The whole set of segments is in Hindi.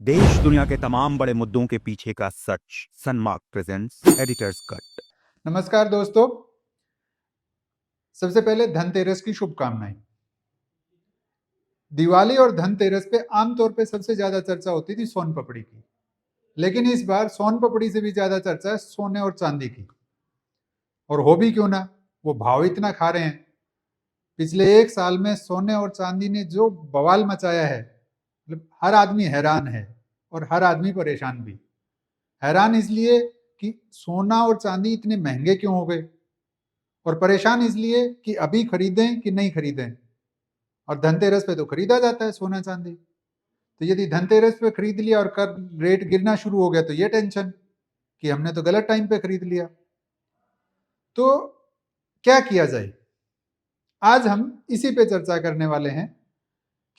देश दुनिया के तमाम बड़े मुद्दों के पीछे का सच। सनमार्क प्रेजेंट्स एडिटर्स कट। नमस्कार दोस्तों, सबसे पहले धनतेरस की शुभकामनाएं। दिवाली और धनतेरस पे आमतौर पे सबसे ज्यादा चर्चा होती थी सोन पपड़ी की, लेकिन इस बार सोन पपड़ी से भी ज्यादा चर्चा है सोने और चांदी की। और हो भी क्यों ना, वो भाव इतना खा रहे हैं। पिछले एक साल में सोने और चांदी ने जो बवाल मचाया है, मतलब हर आदमी हैरान है और हर आदमी परेशान भी। हैरान इसलिए कि सोना और चांदी इतने महंगे क्यों हो गए, और परेशान इसलिए कि अभी खरीदें कि नहीं खरीदें। और धनतेरस पे तो खरीदा जाता है सोना चांदी, तो यदि धनतेरस पे खरीद लिया और कल रेट गिरना शुरू हो गया तो ये टेंशन कि हमने तो गलत टाइम पे खरीद लिया। तो क्या किया जाए, आज हम इसी पे चर्चा करने वाले हैं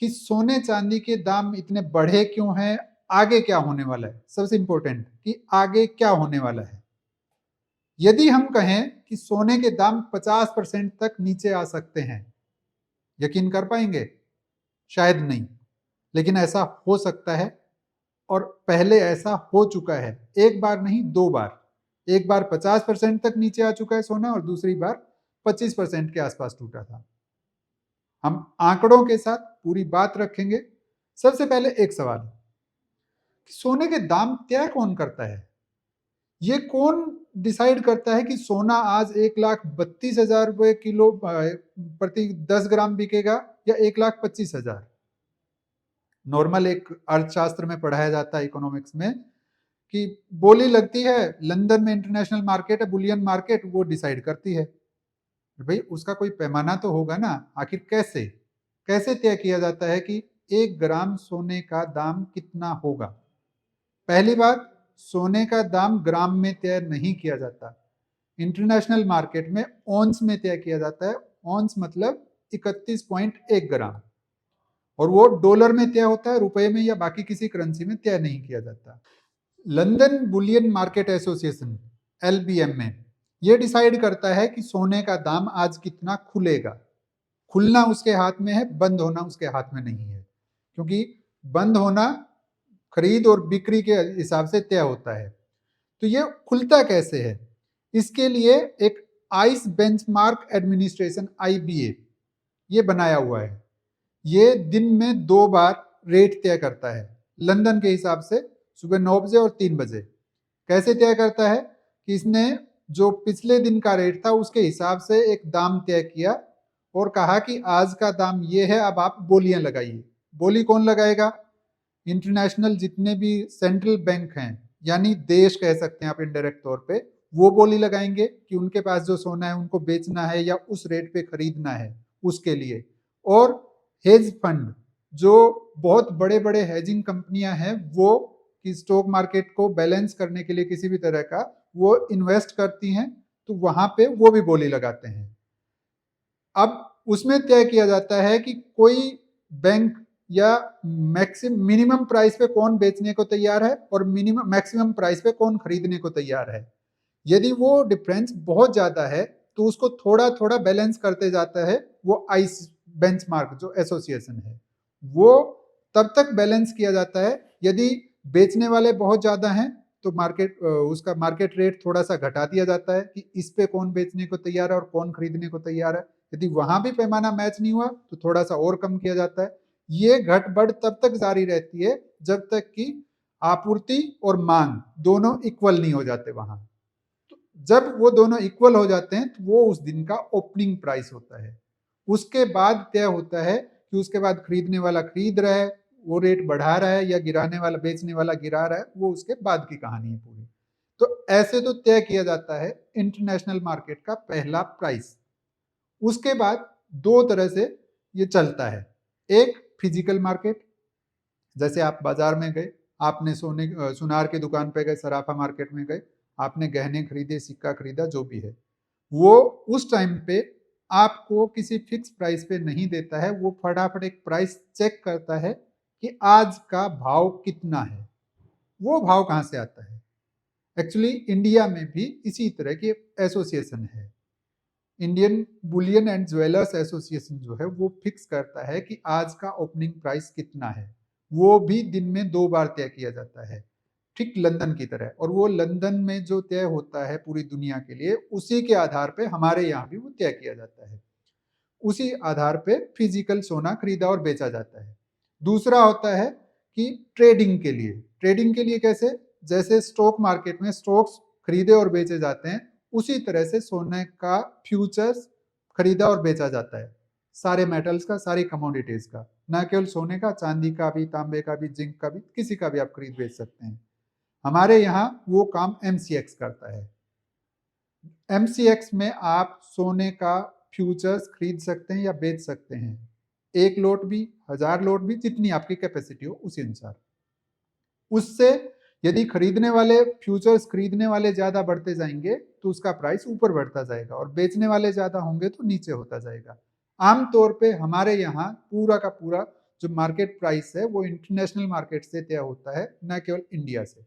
कि सोने चांदी के दाम इतने बढ़े क्यों हैं, आगे क्या होने वाला है। सबसे इंपॉर्टेंट कि आगे क्या होने वाला है। यदि हम कहें कि सोने के दाम 50% तक नीचे आ सकते हैं, यकीन कर पाएंगे? शायद नहीं, लेकिन ऐसा हो सकता है। और पहले ऐसा हो चुका है, एक बार नहीं दो बार। एक बार 50% तक नीचे आ चुका है सोना, और दूसरी बार 25% के आसपास टूटा था। हम आंकड़ों के साथ पूरी बात रखेंगे। सबसे पहले एक सवाल, सोने के दाम तय कौन करता है? ये कौन डिसाइड करता है कि सोना आज 1,32,000 रुपए किलो प्रति 10 ग्राम बिकेगा या 1,25,000? नॉर्मल एक अर्थशास्त्र में पढ़ाया जाता है, इकोनॉमिक्स में, कि बोली लगती है लंदन में इंटरनेशनल मार्केट है, बुलियन मार्केट, वो डिसाइड करती है। भाई उसका कोई पैमाना तो होगा ना। आखिर कैसे कैसे तय किया जाता है कि 1 ग्राम सोने का दाम कितना होगा? पहली बात, सोने का दाम ग्राम में तय नहीं किया जाता। इंटरनेशनल मार्केट में ऑन्स में तय किया जाता है। ऑन्स मतलब 31.1 ग्राम, और वो डॉलर में तय होता है, रुपए में या बाकी किसी करेंसी में तय नहीं किया जाता। London Boolean market association LBM में ये डिसाइड करता है कि सोने का दाम आज कितना खुलेगा। खुलना उसके हाथ में है, बंद होना उसके हाथ में नहीं है, क्योंकि बंद होना खरीद और बिक्री के हिसाब से तय होता है। तो ये खुलता कैसे है? इसके लिए एक आइस बेंचमार्क एडमिनिस्ट्रेशन IBA ये बनाया हुआ है। ये दिन में 2 बार रेट तय करता है, लंदन के हिसाब से सुबह 9 बजे और 3 बजे। कैसे तय करता है कि इसने जो पिछले दिन का रेट था उसके हिसाब से एक दाम तय किया और कहा कि आज का दाम ये है, अब आप बोलियां लगाइए। बोली कौन लगाएगा? इंटरनेशनल जितने भी सेंट्रल बैंक हैं, यानी देश कह सकते हैं आप इनडायरेक्ट तौर पे, वो बोली लगाएंगे कि उनके पास जो सोना है उनको बेचना है या उस रेट पे खरीदना है उसके लिए। और हेज फंड, जो बहुत बड़े बड़े हेजिंग कंपनियां हैं, वो कि स्टॉक मार्केट को बैलेंस करने के लिए किसी भी तरह का वो इन्वेस्ट करती हैं, तो वहां पे वो भी बोली लगाते हैं। अब उसमें तय किया जाता है कि कोई बैंक या मिनिमम प्राइस पे कौन बेचने को तैयार है और मिनिमम मैक्सिमम प्राइस पे कौन खरीदने को तैयार है। यदि वो डिफरेंस बहुत ज्यादा है तो उसको थोड़ा थोड़ा बैलेंस करते जाता है वो आइस बेंचमार्क जो एसोसिएशन है। वो तब तक बैलेंस किया जाता है यदि बेचने वाले बहुत ज्यादा हैं तो मार्केट उसका मार्केट रेट थोड़ा सा घटा दिया जाता है कि इस पे कौन बेचने को तैयार है और कौन खरीदने को तैयार है। यदि वहां भी पैमाना मैच नहीं हुआ तो थोड़ा सा और कम किया जाता है। ये घट बढ़ तब तक जारी रहती है जब तक कि आपूर्ति और मांग दोनों इक्वल नहीं हो जाते वहां। तो जब वो दोनों इक्वल हो जाते हैं तो वो उस दिन का ओपनिंग प्राइस होता है। उसके बाद तय होता है कि उसके बाद खरीदने वाला खरीद रहा है, वो रेट बढ़ा रहा है, या गिराने वाला बेचने वाला गिरा रहा है, वो उसके बाद की कहानी है पूरी। तो ऐसे तो तय किया जाता है इंटरनेशनल मार्केट का पहला प्राइस। उसके बाद दो तरह से ये चलता है। एक फिजिकल मार्केट, जैसे आप बाजार में गए, आपने सोने सुनार की दुकान पे गए, सराफा मार्केट में गए, आपने गहने खरीदे, सिक्का खरीदा, जो भी है, वो उस टाइम पे आपको किसी फिक्स प्राइस पे नहीं देता है। वो फटाफट एक प्राइस चेक करता है कि आज का भाव कितना है। वो भाव कहाँ से आता है? एक्चुअली इंडिया में भी इसी तरह की एसोसिएशन है। Indian Boolean and jewellers association जो है वो फिक्स करता है कि आज का ओपनिंग प्राइस कितना है। वो भी दिन में 2 बार तय किया जाता है, ठीक लंदन की तरह। और वो लंदन में जो तय होता है पूरी दुनिया के लिए, उसी के आधार पे हमारे यहाँ भी वो तय किया जाता है। उसी आधार पे फिजिकल सोना खरीदा और बेचा जाता है। दूसरा होता है कि ट्रेडिंग के लिए। ट्रेडिंग के लिए कैसे? जैसे स्टॉक मार्केट में स्टॉक्स खरीदे और बेचे जाते हैं, उसी तरह से सोने का फ्यूचर्स खरीदा और बेचा जाता है, सारे मेटल्स का, सारी कमोडिटीज का, न केवल सोने का, चांदी का भी, तांबे का भी, जिंक का भी, किसी का भी आप खरीद बेच सकते हैं। हमारे यहाँ वो काम एमसीएक्स करता है। एमसीएक्स में आप सोने का फ्यूचर्स खरीद सकते हैं या बेच सकते हैं, 1 लॉट भी, 1000 लॉट भी, जितनी आपकी कैपेसिटी हो उसी अनुसार। उससे यदि खरीदने वाले फ्यूचर्स खरीदने वाले ज्यादा बढ़ते जाएंगे तो उसका प्राइस ऊपर बढ़ता जाएगा, और बेचने वाले ज्यादा होंगे तो नीचे होता जाएगा। आमतौर पे हमारे यहाँ पूरा का पूरा जो मार्केट प्राइस है वो इंटरनेशनल मार्केट से तय होता है, न केवल इंडिया से।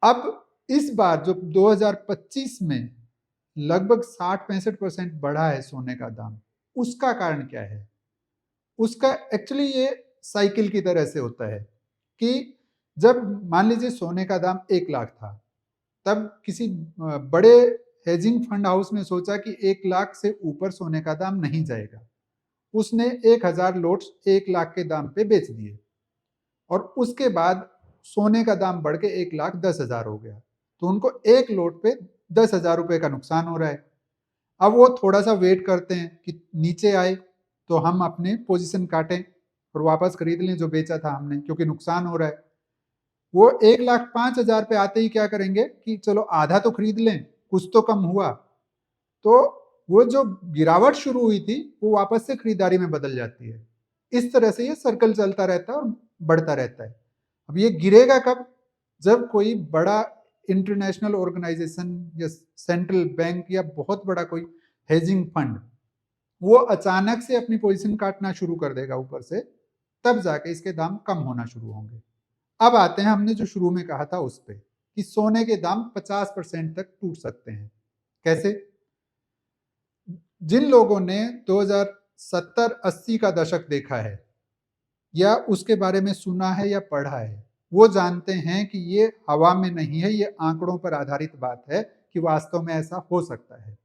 अब इस बार जो 2025 में लगभग 60-65% बढ़ा है सोने का दाम, उसका कारण क्या है? उसका एक्चुअली ये साइकिल की तरह से होता है कि जब मान लीजिए सोने का दाम 1 लाख था, तब किसी बड़े हेजिंग फंड हाउस ने सोचा कि 1 लाख से ऊपर सोने का दाम नहीं जाएगा। उसने 1000 लॉट्स 1 लाख के दाम पे बेच दिए, और उसके बाद सोने का दाम बढ़ के 1,10,000 हो गया। तो उनको 1 लॉट पे 10,000 रुपए का नुकसान हो रहा है। अब वो थोड़ा सा वेट करते हैं कि नीचे आए तो हम अपने पोजीशन काटें और वापस खरीद लें जो बेचा था हमने, क्योंकि नुकसान हो रहा है। वो 1,05,000 पे आते ही क्या करेंगे कि चलो आधा तो खरीद लें, कुछ तो कम हुआ। तो वो जो गिरावट शुरू हुई थी वो वापस से खरीदारी में बदल जाती है। इस तरह से ये सर्कल चलता रहता है और बढ़ता रहता है। अब ये गिरेगा कब? जब कोई बड़ा इंटरनेशनल ऑर्गेनाइजेशन या सेंट्रल बैंक या बहुत बड़ा कोई हेजिंग फंड वो अचानक से अपनी पोजीशन काटना शुरू कर देगा ऊपर से, तब जाके इसके दाम कम होना शुरू होंगे। अब आते हैं हमने जो शुरू में कहा था उस पे कि सोने के दाम 50% तक टूट सकते हैं। कैसे? जिन लोगों ने 2070-80 का दशक देखा है या उसके बारे में सुना है या पढ़ा है, वो जानते हैं कि ये हवा में नहीं है, ये आंकड़ों पर आधारित बात है कि वास्तव में ऐसा हो सकता है।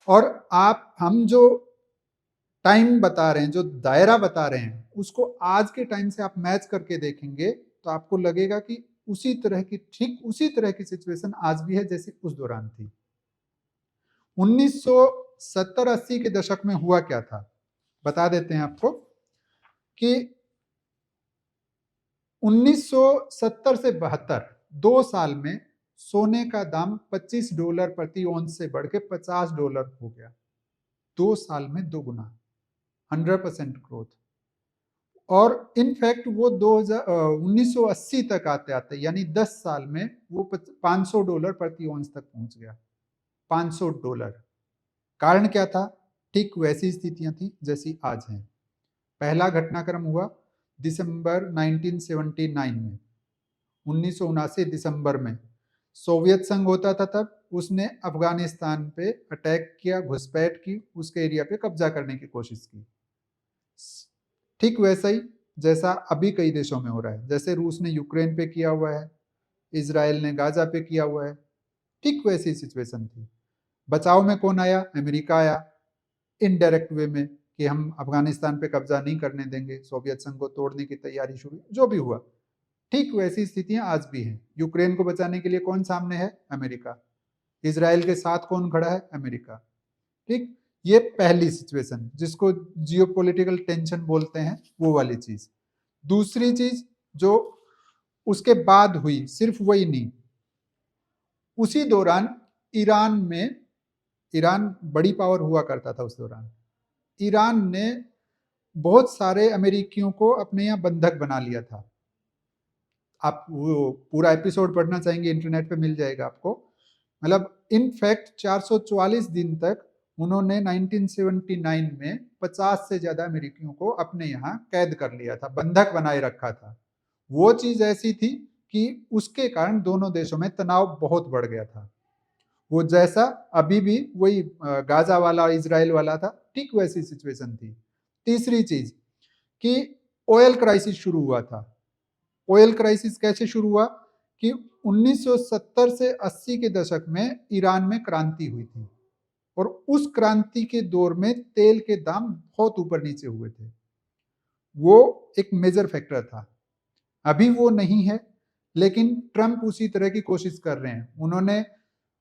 और हम जो टाइम बता रहे हैं, जो दायरा बता रहे हैं, उसको आज के टाइम से आप मैच करके देखेंगे तो आपको लगेगा कि ठीक उसी तरह की सिचुएशन आज भी है जैसे उस दौरान थी। 1970-80 के दशक में हुआ क्या था, बता देते हैं आपको कि 1970 से 72, 2 साल में सोने का दाम $25 प्रति औंस से बढ़ के $50 हो गया। 2 साल में 2 गुना, 100% ग्रोथ। और इनफैक्ट वो 1980 तक आते आते यानी 10 साल में वो $500 प्रति औंस तक पहुंच गया। $500। कारण क्या था? ठीक वैसी स्थितियां थी जैसी आज हैं। पहला घटनाक्रम हुआ दिसंबर 1979 में, 1979 दिसंबर में सोवियत संघ होता था तब, उसने अफगानिस्तान पे अटैक किया, घुसपैठ की, उसके एरिया पे कब्जा करने की कोशिश की। ठीक वैसा ही जैसा अभी कई देशों में हो रहा है, जैसे रूस ने यूक्रेन पे किया हुआ है, इजराइल ने गाजा पे किया हुआ है, ठीक वैसी सिचुएशन थी। बचाव में कौन आया? अमेरिका आया, इनडायरेक्ट वे में कि हम अफगानिस्तान पे कब्जा नहीं करने देंगे, सोवियत संघ को तोड़ने की तैयारी शुरू, जो भी हुआ। ठीक वैसी स्थितियां आज भी हैं। यूक्रेन को बचाने के लिए कौन सामने है? अमेरिका। इजराइल के साथ कौन खड़ा है? अमेरिका। ठीक, ये पहली सिचुएशन जिसको जियोपॉलिटिकल टेंशन बोलते हैं, वो वाली चीज। दूसरी चीज जो उसके बाद हुई, सिर्फ वही नहीं, उसी दौरान ईरान बड़ी पावर हुआ करता था उस दौरान। ईरान ने बहुत सारे अमेरिकियों को अपने यहाँ बंधक बना लिया था। आप वो पूरा एपिसोड पढ़ना चाहेंगे इंटरनेट पे मिल जाएगा आपको। मतलब इनफैक्ट 444 दिन तक उन्होंने 1979 में 50 से ज्यादा अमेरिकियों को अपने यहाँ कैद कर लिया था, बंधक बनाए रखा था। वो चीज ऐसी थी कि उसके कारण दोनों देशों में तनाव बहुत बढ़ गया था। वो जैसा अभी भी वही गाजा वाला इजराइल वाला था, ठीक वैसी सिचुएशन थी। तीसरी चीज कि ऑयल क्राइसिस शुरू हुआ था। ऑयल क्राइसिस कैसे शुरू हुआ कि 1970 से 80 के दशक में ईरान में क्रांति हुई थी और उस क्रांति के दौर में तेल के दाम बहुत ऊपर नीचे हुए थे। वो एक मेजर फैक्टर था। अभी वो नहीं है, लेकिन ट्रंप उसी तरह की कोशिश कर रहे हैं। उन्होंने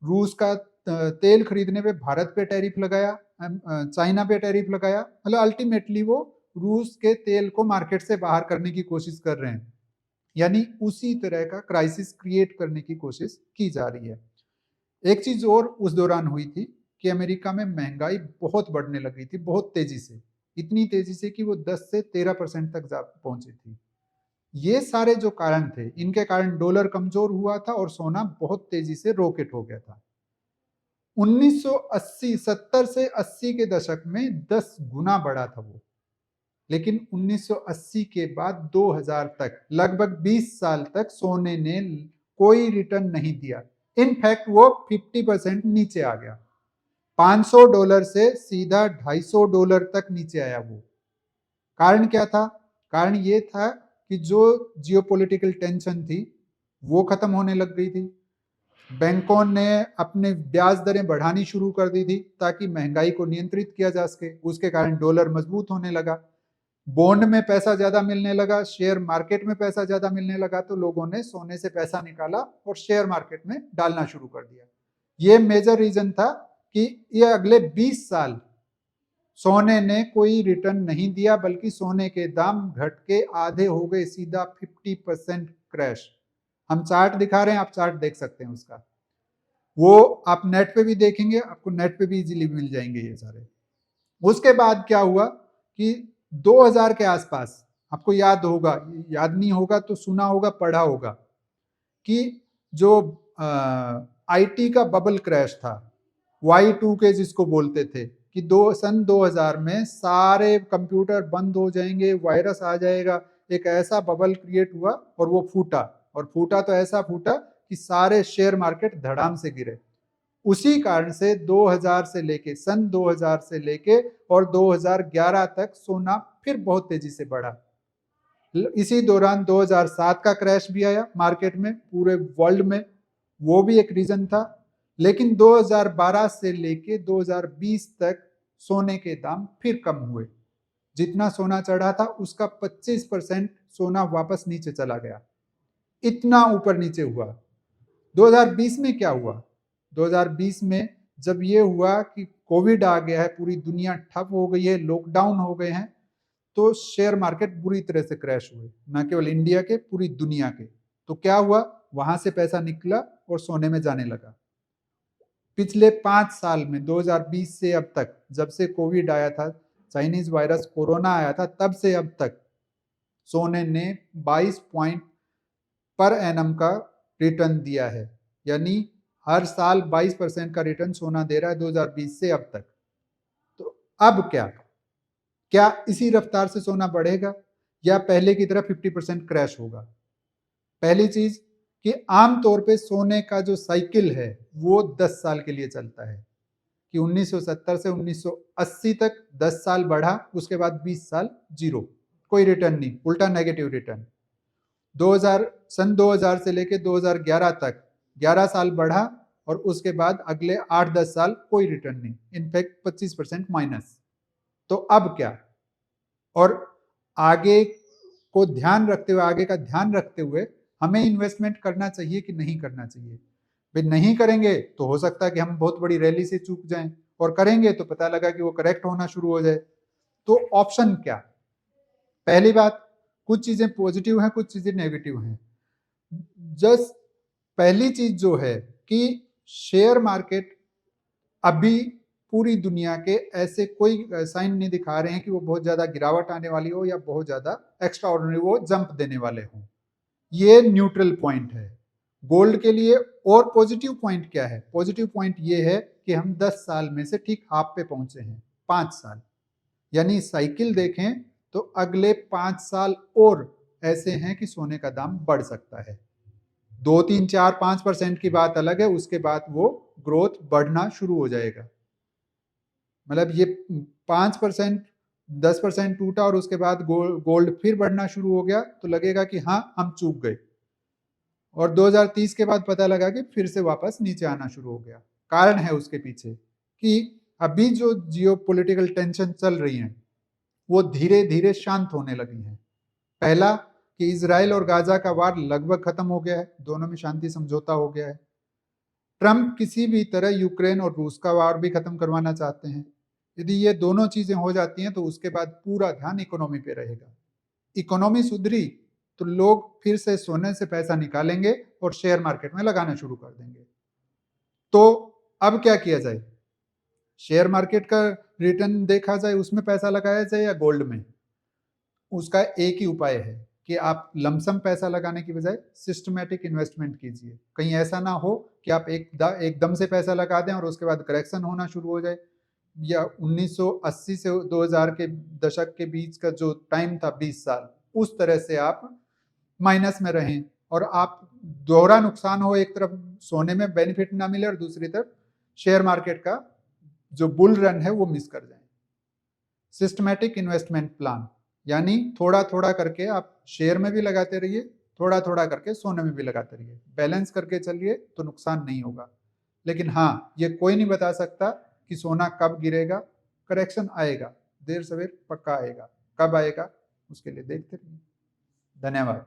रूस का तेल खरीदने पे भारत पे टैरिफ लगाया, चाइना पे टैरिफ लगाया, मतलब अल्टीमेटली वो रूस के तेल को मार्केट से बाहर करने की कोशिश कर रहे हैं। यानी उसी तरह का क्राइसिस क्रिएट करने की कोशिश की जा रही है। एक चीज और उस दौरान हुई थी कि अमेरिका में महंगाई बहुत बढ़ने लगी थी, बहुत तेजी से, इतनी तेजी से कि वो 10 से 13% तक जा पहुंची थी। ये सारे जो कारण थे, इनके कारण डॉलर कमजोर हुआ था और सोना बहुत तेजी से रॉकेट हो गया था। 1980 70 से 80 के दशक में 10 गुना बढ़ा था वो, लेकिन 1980 के बाद 2000 तक लगभग 20 साल तक सोने ने कोई रिटर्न नहीं दिया। इनफैक्ट वो 50% नीचे आ गया। $500 से सीधा $250 तक नीचे आया वो। कारण क्या था? कारण ये था कि जो जियोपॉलिटिकल टेंशन थी वो खत्म होने लग गई थी। बैंकों ने अपने ब्याज दरें बढ़ानी शुरू कर दी थी ताकि महंगाई को नियंत्रित किया जा सके। उसके कारण डॉलर मजबूत होने लगा, बॉन्ड में पैसा ज्यादा मिलने लगा, शेयर मार्केट में पैसा ज्यादा मिलने लगा, तो लोगों ने सोने से पैसा निकाला और शेयर मार्केट में डालना शुरू कर दिया। ये मेजर रीजन था कि ये अगले 20 साल सोने ने कोई रिटर्न नहीं दिया, बल्कि सोने के दाम घट के आधे हो गए, सीधा 50% क्रैश। हम चार्ट दिखा रहे हैं, आप चार्ट देख सकते हैं उसका। वो आप नेट पे भी देखेंगे, आपको नेट पे भी इजीली मिल जाएंगे ये सारे। उसके बाद क्या हुआ कि 2000 के आसपास, आपको याद होगा, याद नहीं होगा तो सुना होगा, पढ़ा होगा कि जो आईटी का बबल क्रैश था, Y2K जिसको बोलते थे, कि सन 2000 में सारे कंप्यूटर बंद हो जाएंगे, वायरस आ जाएगा, एक ऐसा बबल क्रिएट हुआ और वो फूटा। और फूटा तो ऐसा फूटा कि सारे शेयर मार्केट धड़ाम से गिरे। उसी कारण से 2000 से लेके सन 2000 से लेके और 2011 तक सोना फिर बहुत तेजी से बढ़ा। इसी दौरान 2007 का क्रैश भी आया मार्केट में, पूरे वर्ल्ड में, वो भी एक रीजन था। लेकिन 2012 से लेके 2020 तक सोने के दाम फिर कम हुए। जितना सोना चढ़ा था उसका 25% सोना वापस नीचे चला गया, इतना ऊपर नीचे हुआ। 2020 में क्या हुआ? 2020 में जब ये हुआ कि कोविड आ गया है, पूरी दुनिया ठप हो गई है, लॉकडाउन हो गए हैं, तो शेयर मार्केट बुरी तरह से क्रैश हुए, न केवल इंडिया के, पूरी दुनिया के। तो क्या हुआ? वहां से पैसा निकला और सोने में जाने लगा। पिछले 5 साल में 2020 से अब तक, जब से कोविड आया था, चाइनीज वायरस कोरोना आया था, तब से अब तक सोने ने 22 पॉइंट पर एनम का रिटर्न दिया है। यानी हर साल 22% का रिटर्न सोना दे रहा है 2020 से अब तक। तो अब क्या इसी रफ्तार से सोना बढ़ेगा या पहले की तरह 50% क्रैश होगा? पहली चीज कि आमतौर पे सोने का जो साइकिल है वो 10 साल के लिए चलता है, कि 1970 से 1980 तक 10 साल बढ़ा, उसके बाद 20 साल जीरो, कोई रिटर्न नहीं, उल्टा नेगेटिव रिटर्न। 2000 से लेके 2011 तक 11 साल बढ़ा और उसके बाद अगले 8-10 साल कोई रिटर्न नहीं, इनफैक्ट 25% माइनस। तो अब क्या? और आगे को ध्यान रखते हुए, आगे का ध्यान रखते हुए हमें इन्वेस्टमेंट करना चाहिए कि नहीं करना चाहिए? भाई नहीं करेंगे तो हो सकता है कि हम बहुत बड़ी रैली से चूक जाएं, और करेंगे तो पता लगा कि वो करेक्ट होना शुरू हो जाए। तो ऑप्शन क्या? पहली बात, कुछ चीजें पॉजिटिव हैं, कुछ चीजें नेगेटिव हैं। जस्ट पहली चीज जो है कि शेयर मार्केट अभी पूरी दुनिया के ऐसे कोई साइन नहीं दिखा रहे हैं कि वो बहुत ज्यादा गिरावट आने वाली हो या बहुत ज्यादा एक्स्ट्रा ऑर्डिनरी वो जंप देने वाले हों। ये न्यूट्रल पॉइंट है गोल्ड के लिए। और पॉजिटिव पॉइंट क्या है? पॉजिटिव पॉइंट ये है कि हम 10 साल में से ठीक हाफ पे पहुंचे हैं, 5 साल। यानी साइकिल देखें तो अगले 5 साल और ऐसे हैं कि सोने का दाम बढ़ सकता है। 2, 3, 4, 5% की बात अलग है, उसके बाद वो ग्रोथ बढ़ना शुरू हो जाएगा। मतलब ये 5% 10% टूटा और उसके बाद गोल्ड फिर बढ़ना शुरू हो गया तो लगेगा कि हाँ हम चूक गए, और 2030 के बाद पता लगा कि फिर से वापस नीचे आना शुरू हो गया। कारण है उसके पीछे कि अभी जो जियोपॉलिटिकल टेंशन चल रही हैं वो धीरे धीरे शांत होने लगी हैं। पहला कि इजराइल और गाजा का वार लगभग खत्म हो गया है, दोनों में शांति समझौता हो गया है। ट्रंप किसी भी तरह यूक्रेन और रूस का वार भी खत्म करवाना चाहते हैं। यदि ये दोनों चीजें हो जाती हैं तो उसके बाद पूरा ध्यान इकोनॉमी पे रहेगा। इकोनॉमी सुधरी तो लोग फिर से सोने से पैसा निकालेंगे और शेयर मार्केट में लगाना शुरू कर देंगे। तो अब क्या किया जाए? शेयर मार्केट का रिटर्न देखा जाए, उसमें पैसा लगाया जाए या गोल्ड में? उसका एक ही उपाय है कि आप लमसम पैसा लगाने की बजाय सिस्टमेटिक इन्वेस्टमेंट कीजिए। कहीं ऐसा ना हो कि आप एकदम से पैसा लगा दें और उसके बाद करेक्शन होना शुरू हो जाए, या 1980 से 2000 के दशक के बीच का जो टाइम था 20 साल, उस तरह से आप माइनस में रहें और आप दोहरा नुकसान हो, एक तरफ सोने में बेनिफिट ना मिले और दूसरी तरफ शेयर मार्केट का जो बुल रन है वो मिस कर जाए। सिस्टमेटिक इन्वेस्टमेंट प्लान यानी थोड़ा थोड़ा करके आप शेयर में भी लगाते रहिए, थोड़ा थोड़ा करके सोने में भी लगाते रहिए, बैलेंस करके चलिए तो नुकसान नहीं होगा। लेकिन हाँ, ये कोई नहीं बता सकता कि सोना कब गिरेगा। करेक्शन आएगा, देर सवेर पक्का आएगा। कब आएगा उसके लिए देखते रहिए। धन्यवाद।